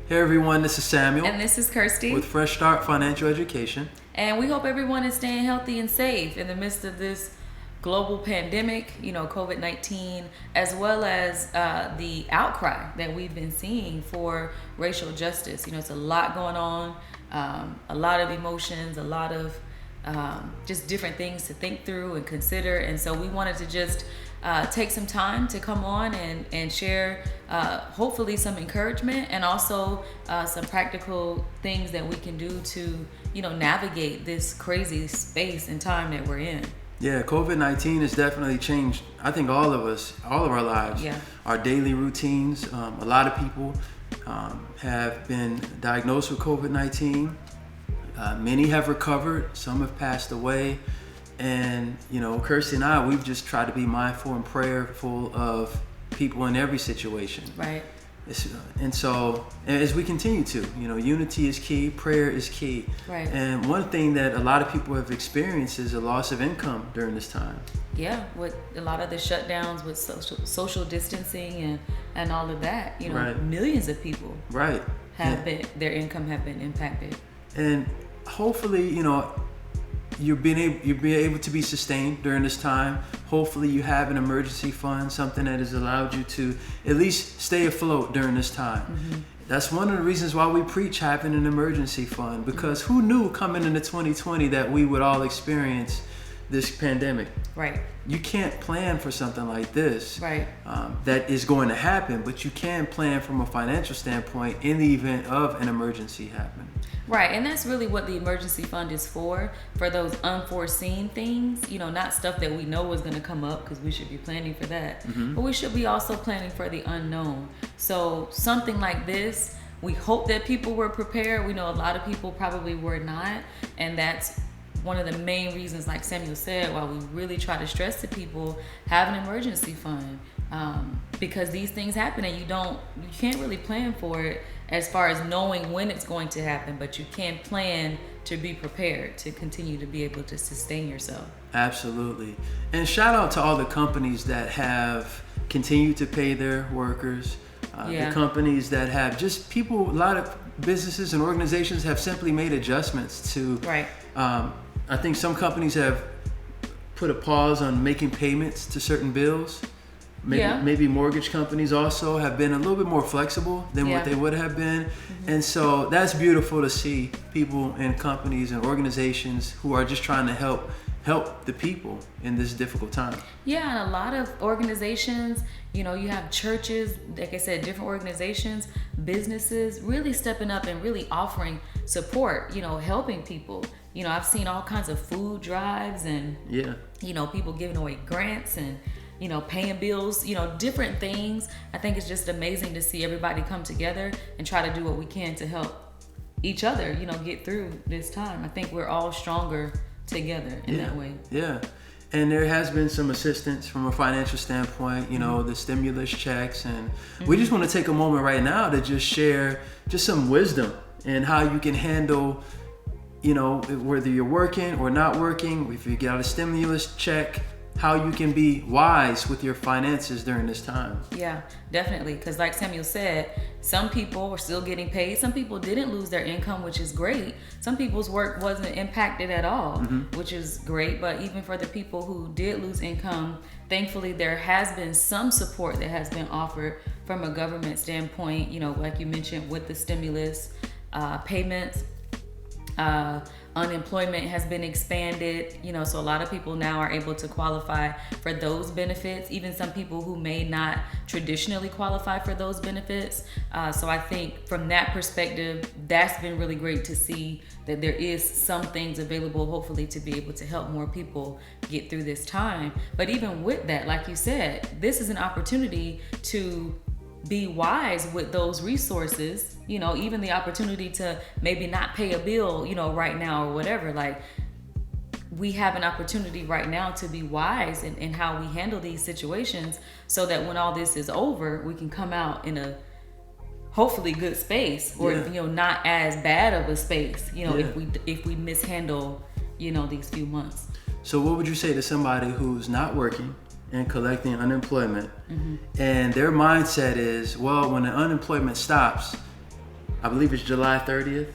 Hey everyone, this is Samuel. And this is Kirsty. With Fresh Start Financial Education. And we hope everyone is staying healthy and safe in the midst of this global pandemic, COVID-19, as well as the outcry that we've been seeing for racial justice. It's a lot going on, a lot of emotions, a lot of just different things to think through and consider. And so we wanted to just take some time to come on and share hopefully some encouragement and also some practical things that we can do to navigate this crazy space and time that we're in. Yeah, COVID-19 has definitely changed, I think, all of us, all of our lives, our daily routines. A lot of people have been diagnosed with COVID-19. Many have recovered, some have passed away. And, Kirsty and I, we've just tried to be mindful and prayerful of people in every situation. Right. And so, as we continue to, unity is key, prayer is key. Right. And one thing that a lot of people have experienced is a loss of income during this time. Yeah, with a lot of the shutdowns, with social distancing and all of that, Right. Millions of people have their income have been impacted. And hopefully, you're being able to be sustained during this time. Hopefully you have an emergency fund, something that has allowed you to at least stay afloat during this time. Mm-hmm. That's one of the reasons why we preach having an emergency fund, because who knew coming into 2020 that we would all experience this pandemic? Right. You can't plan for something like this. Right. That is going to happen, but you can plan from a financial standpoint in the event of an emergency happening. Right, and that's really what the emergency fund is for those unforeseen things, not stuff that we know is going to come up, because we should be planning for that. Mm-hmm. But we should be also planning for the unknown. So something like this, we hope that people were prepared. We know a lot of people probably were not, and that's one of the main reasons, like Samuel said, why we really try to stress to people, have an emergency fund, because these things happen and you can't really plan for it as far as knowing when it's going to happen, but you can plan to be prepared to continue to be able to sustain yourself. Absolutely. And shout out to all the companies that have continued to pay their workers, the companies that have just people, a lot of businesses and organizations have simply made adjustments to, right. I think some companies have put a pause on making payments to certain bills. Maybe mortgage companies also have been a little bit more flexible than what they would have been. Mm-hmm. And so that's beautiful to see people and companies and organizations who are just trying to help the people in this difficult time. Yeah, and a lot of organizations, you have churches, like I said, different organizations, businesses really stepping up and really offering support, helping people. I've seen all kinds of food drives and, people giving away grants and, paying bills, different things. I think it's just amazing to see everybody come together and try to do what we can to help each other, get through this time. I think we're all stronger together in that way. Yeah. And there has been some assistance from a financial standpoint, the stimulus checks. And we just want to take a moment right now to just share just some wisdom and how you can handle, whether you're working or not working, if you got a stimulus check, how you can be wise with your finances during this time. Yeah, definitely. Because like Samuel said, some people are still getting paid. Some people didn't lose their income, which is great. Some people's work wasn't impacted at all, which is great. But even for the people who did lose income, thankfully there has been some support that has been offered from a government standpoint, like you mentioned with the stimulus payments. Unemployment has been expanded, so a lot of people now are able to qualify for those benefits, even some people who may not traditionally qualify for those benefits. So I think from that perspective, that's been really great to see that there is some things available, hopefully, to be able to help more people get through this time. But even with that, like you said, this is an opportunity to be wise with those resources, even the opportunity to maybe not pay a bill, right now or whatever. Like, we have an opportunity right now to be wise in how we handle these situations, so that when all this is over, we can come out in a hopefully good space, or not as bad of a space, if we mishandle, these few months. So what would you say to somebody who's not working and collecting unemployment, and their mindset is, well, when the unemployment stops, I believe it's July 30th.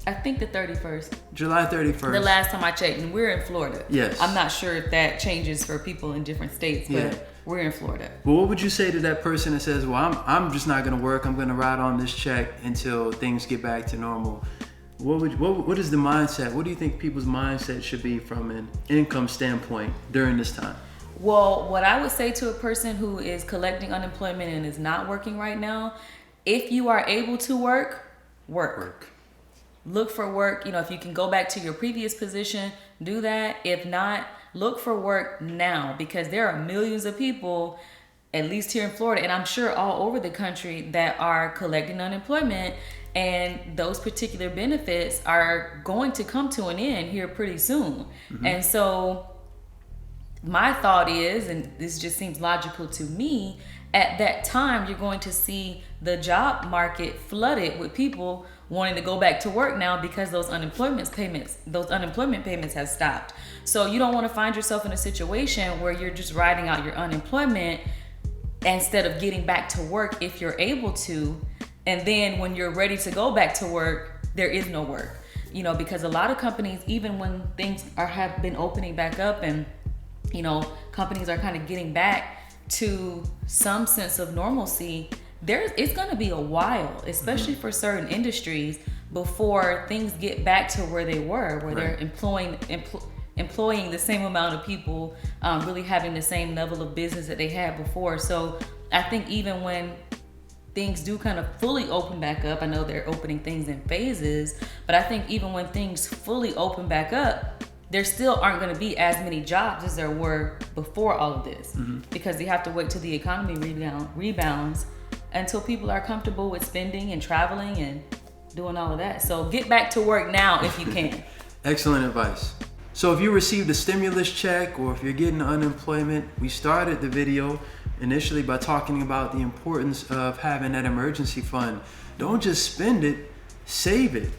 I think the 31st. July 31st. The last time I checked, and we're in Florida. Yes. I'm not sure if that changes for people in different states, but we're in Florida. Well, what would you say to that person that says, well, I'm just not going to work. I'm going to ride on this check until things get back to normal. What is the mindset? What do you think people's mindset should be from an income standpoint during this time? Well, what I would say to a person who is collecting unemployment and is not working right now, if you are able to work. Look for work. If you can go back to your previous position, do that. If not, look for work now, because there are millions of people, at least here in Florida, and I'm sure all over the country, that are collecting unemployment, and those particular benefits are going to come to an end here pretty soon. Mm-hmm. And so my thought is, and this just seems logical to me, at that time you're going to see the job market flooded with people wanting to go back to work now, because those unemployment payments have stopped. So you don't want to find yourself in a situation where you're just riding out your unemployment instead of getting back to work if you're able to. And then when you're ready to go back to work, there is no work. Because a lot of companies, even when things have been opening back up and companies are kind of getting back to some sense of normalcy, it's going to be a while, especially for certain industries, before things get back to where they were, where they're employing the same amount of people, really having the same level of business that they had before. So I think even when things do kind of fully open back up, I know they're opening things in phases, but I think even when things fully open back up, there still aren't going to be as many jobs as there were before all of this, because they have to wait till the economy rebounds until people are comfortable with spending and traveling and doing all of that. So get back to work now if you can. Excellent advice. So if you received a stimulus check or if you're getting unemployment, we started the video initially by talking about the importance of having that emergency fund. Don't just spend it, save it.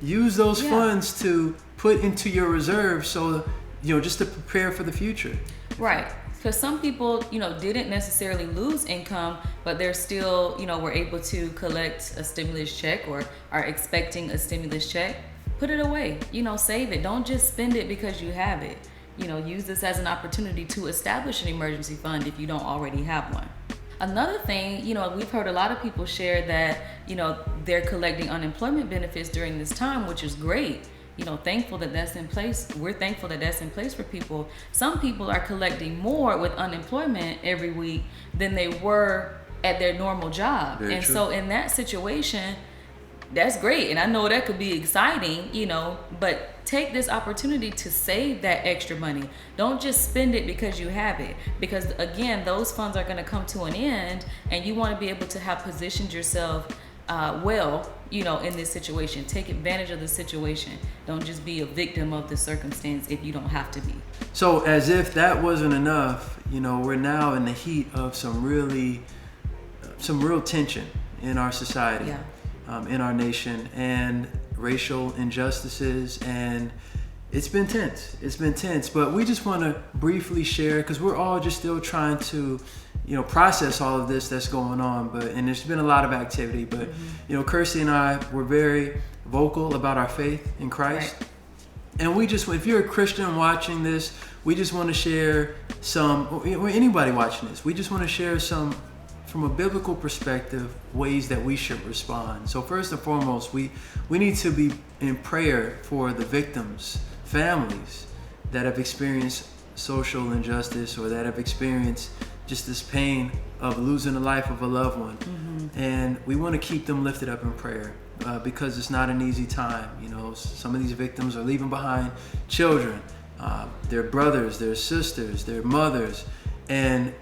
Use those funds to put into your reserve, so just to prepare for the future. Right. Because some people, didn't necessarily lose income, but they're still, were able to collect a stimulus check or are expecting a stimulus check. Put it away, save it. Don't just spend it because you have it. Use this as an opportunity to establish an emergency fund if you don't already have one. Another thing, we've heard a lot of people share that, they're collecting unemployment benefits during this time, which is great. Thankful that that's in place. We're thankful that that's in place for people. Some people are collecting more with unemployment every week than they were at their normal job. Very true. So in that situation, that's great. And I know that could be exciting, but take this opportunity to save that extra money. Don't just spend it because you have it. Because again, those funds are going to come to an end, and you want to be able to have positioned yourself in this situation. Take advantage of the situation. Don't just be a victim of the circumstance if you don't have to be. So as if that wasn't enough, we're now in the heat of some real tension in our society, in our nation, and racial injustices, and it's been tense. But we just want to briefly share, because we're all just still trying to process all of this that's going on, and there's been a lot of activity, but Kirsty and I were very vocal about our faith in Christ. Right. And if you're a Christian watching this, we just want to share or anybody watching this, we just want to share some, from a biblical perspective, ways that we should respond. So first and foremost, we need to be in prayer for the victims, families that have experienced social injustice or that have experienced just this pain of losing the life of a loved one. And we want to keep them lifted up in prayer, because it's not an easy time. Some of these victims are leaving behind children, their brothers, their sisters, their mothers, and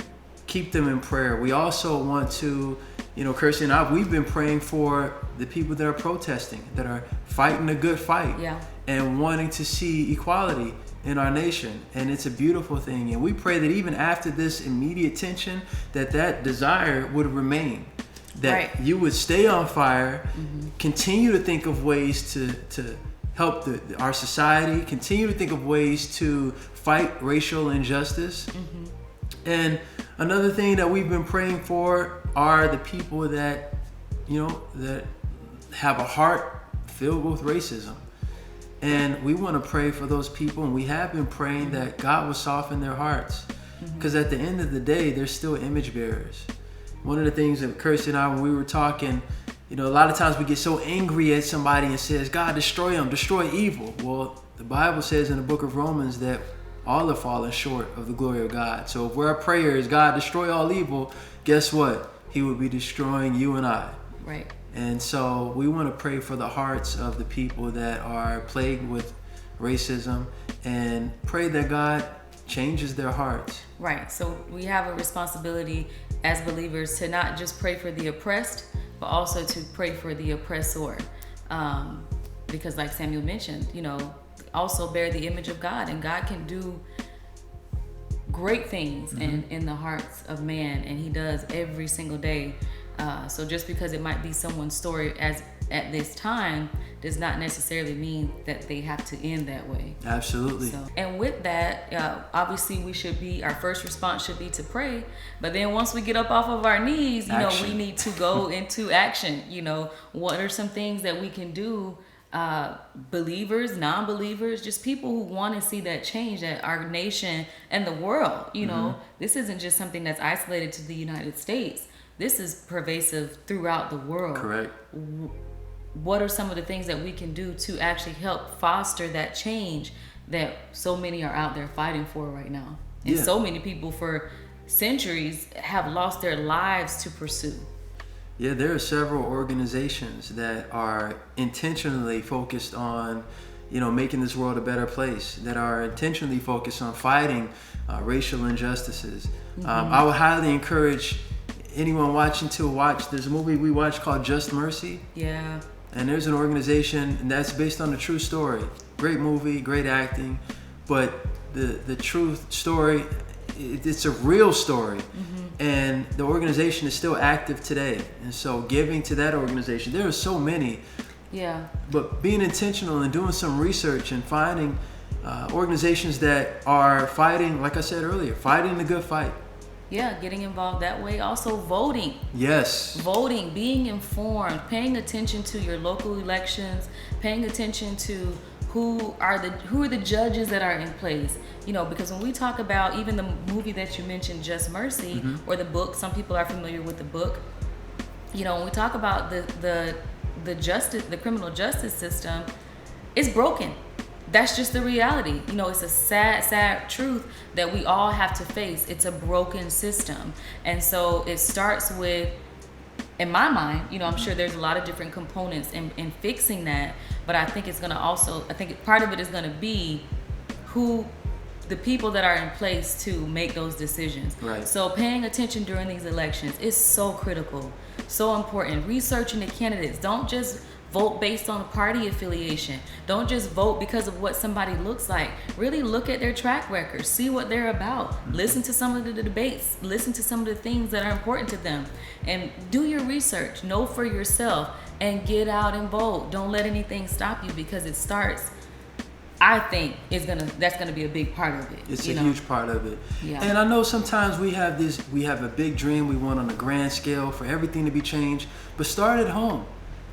keep them in prayer. We also want to, Kirsty and I, we've been praying for the people that are protesting, that are fighting a good fight, and wanting to see equality in our nation. And it's a beautiful thing. And we pray that even after this immediate tension, that desire would remain, that you would stay on fire, continue to think of ways to help our society, continue to think of ways to fight racial injustice. And another thing that we've been praying for are the people that, that have a heart filled with racism. And we want to pray for those people, and we have been praying that God will soften their hearts. Because at the end of the day, they're still image bearers. One of the things that Kirsty and I, when we were talking, a lot of times we get so angry at somebody and says, God, destroy them, destroy evil. Well, the Bible says in the book of Romans that all have fallen short of the glory of God. So if our prayer is, God, destroy all evil, guess what? He would be destroying you and I. Right. And so we want to pray for the hearts of the people that are plagued with racism and pray that God changes their hearts. Right. So we have a responsibility as believers to not just pray for the oppressed, but also to pray for the oppressor. Because like Samuel mentioned, also bear the image of God, and God can do great things in the hearts of man, and he does every single day. So just because it might be someone's story at this time does not necessarily mean that they have to end that way. Absolutely. So, and with that, obviously our first response should be to pray, but then once we get up off of our knees, we need to go into action. What are some things that we can do? Believers, non-believers, just people who want to see that change, that our nation and the world, this isn't just something that's isolated to the United States. This is pervasive throughout the world. Correct. What are some of the things that we can do to actually help foster that change that so many are out there fighting for right now? And so many people for centuries have lost their lives to pursue. Yeah, there are several organizations that are intentionally focused on, making this world a better place, that are intentionally focused on fighting racial injustices. I would highly encourage anyone watching to watch. There's a movie we watched called Just Mercy. Yeah. And there's an organization, and that's based on a true story. Great movie, great acting, but the true story, it's a real story. And the organization is still active today. And so giving to that organization, there are so many. Yeah. But being intentional and doing some research and finding organizations that are fighting, like I said earlier, fighting the good fight. Yeah, getting involved that way. Also voting. Yes. Voting, being informed, paying attention to your local elections, paying attention to who are the judges that are in place. Because when we talk about even the movie that you mentioned, Just Mercy, or the book, some people are familiar with the book. When we talk about the criminal justice system, it's broken. That's just the reality. It's a sad truth that we all have to face. It's a broken system. And so it starts with, in my mind, I'm sure there's a lot of different components in fixing that, but I think part of it is going to be who the people that are in place to make those decisions. Right. So paying attention during these elections is so critical, so important. Researching the candidates. Don't just vote based on a party affiliation. Don't just vote because of what somebody looks like. Really look at their track record. See what they're about. Listen to some of the debates. Listen to some of the things that are important to them. And do your research. Know for yourself. And get out and vote. Don't let anything stop you, because it starts, I think, that's gonna be a big part of it. It's a huge part of it. Yeah. And I know sometimes we have a big dream we want on a grand scale for everything to be changed, but start at home.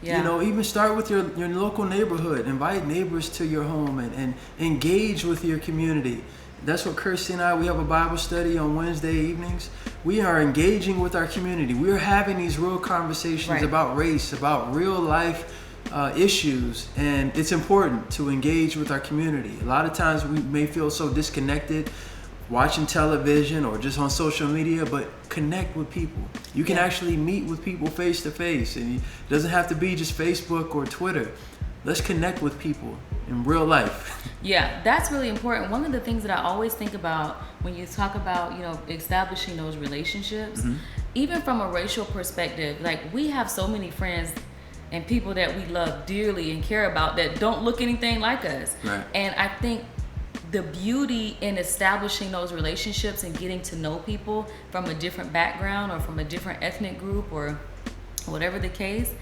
Yeah. Even start with your local neighborhood. Invite neighbors to your home and engage with your community. That's what Kirsty and we have a Bible study on Wednesday evenings. We are engaging with our community. We are having these real conversations about race, about real life issues, and it's important to engage with our community. A lot of times we may feel so disconnected watching television or just on social media, but connect with people. You can actually meet with people face to face, and it doesn't have to be just Facebook or Twitter. Let's connect with people in real life. Yeah, that's really important. One of the things that I always think about when you talk about, establishing those relationships, even from a racial perspective, like we have so many friends and people that we love dearly and care about that don't look anything like us. Right. And I think the beauty in establishing those relationships and getting to know people from a different background or from a different ethnic group or whatever the case,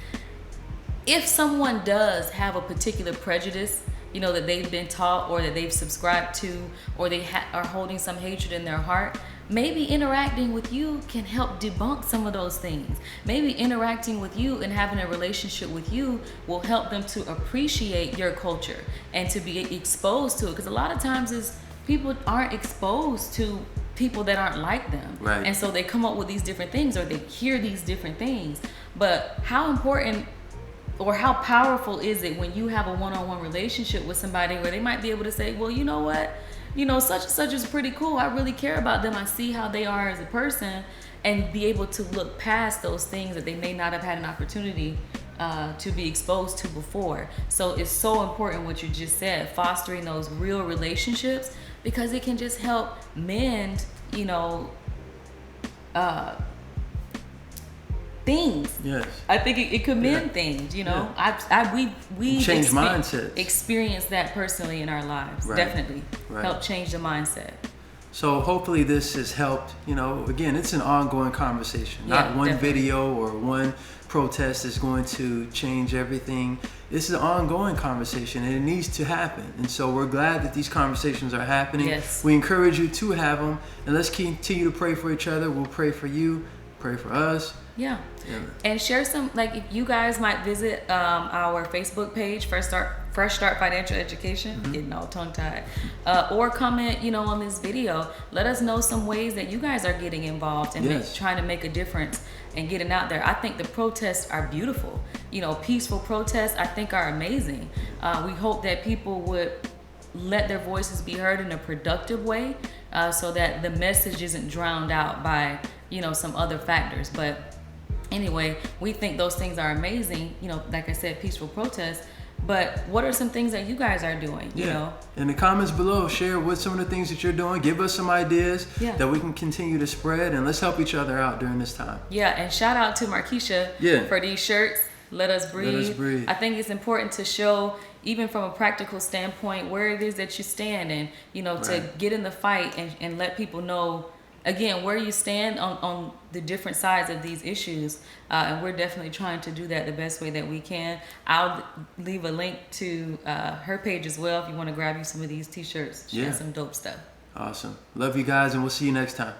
if someone does have a particular prejudice, that they've been taught or that they've subscribed to, or they are holding some hatred in their heart, maybe interacting with you can help debunk some of those things. Maybe interacting with you and having a relationship with you will help them to appreciate your culture and to be exposed to it. Because a lot of times people aren't exposed to people that aren't like them. Right. And so they come up with these different things, or they hear these different things. But how important or how powerful is it when you have a one-on-one relationship with somebody where they might be able to say, well, you know what? Such and such is pretty cool. I really care about them. I see how they are as a person, and be able to look past those things that they may not have had an opportunity to be exposed to before. So it's so important what you just said, fostering those real relationships, because it can just help mend, things. Yes. I think it could mend things, Yeah. We change mindsets. Experienced that personally in our lives. Right. Definitely. Right. Help change the mindset. So hopefully this has helped. Again, it's an ongoing conversation. Not one definitely. video or one protest is going to change everything. This is an ongoing conversation, and it needs to happen. And so we're glad that these conversations are happening. Yes. We encourage you to have them, and let's continue to pray for each other. We'll pray for you, pray for us. Yeah. And share some, if you guys might visit our Facebook page, Fresh Start Financial Education, getting all tongue-tied, or comment, on this video. Let us know some ways that you guys are getting involved and trying to make a difference and getting out there. I think the protests are beautiful. Peaceful protests, I think, are amazing. We hope that people would let their voices be heard in a productive way, so that the message isn't drowned out by, some other factors. But anyway, we think those things are amazing, like I said, peaceful protests. But what are some things that you guys are doing, you know? In the comments below, share what some of the things that you're doing. Give us some ideas that we can continue to spread, and let's help each other out during this time. Yeah, and shout out to Markeisha for these shirts. Let us breathe. Let us breathe. I think it's important to show, even from a practical standpoint, where it is that you stand, and, to get in the fight and let people know, again, where you stand on the different sides of these issues. And we're definitely trying to do that the best way that we can. I'll leave a link to her page as well if you want to grab you some of these t-shirts. She has some dope stuff. Awesome. Love you guys, and we'll see you next time.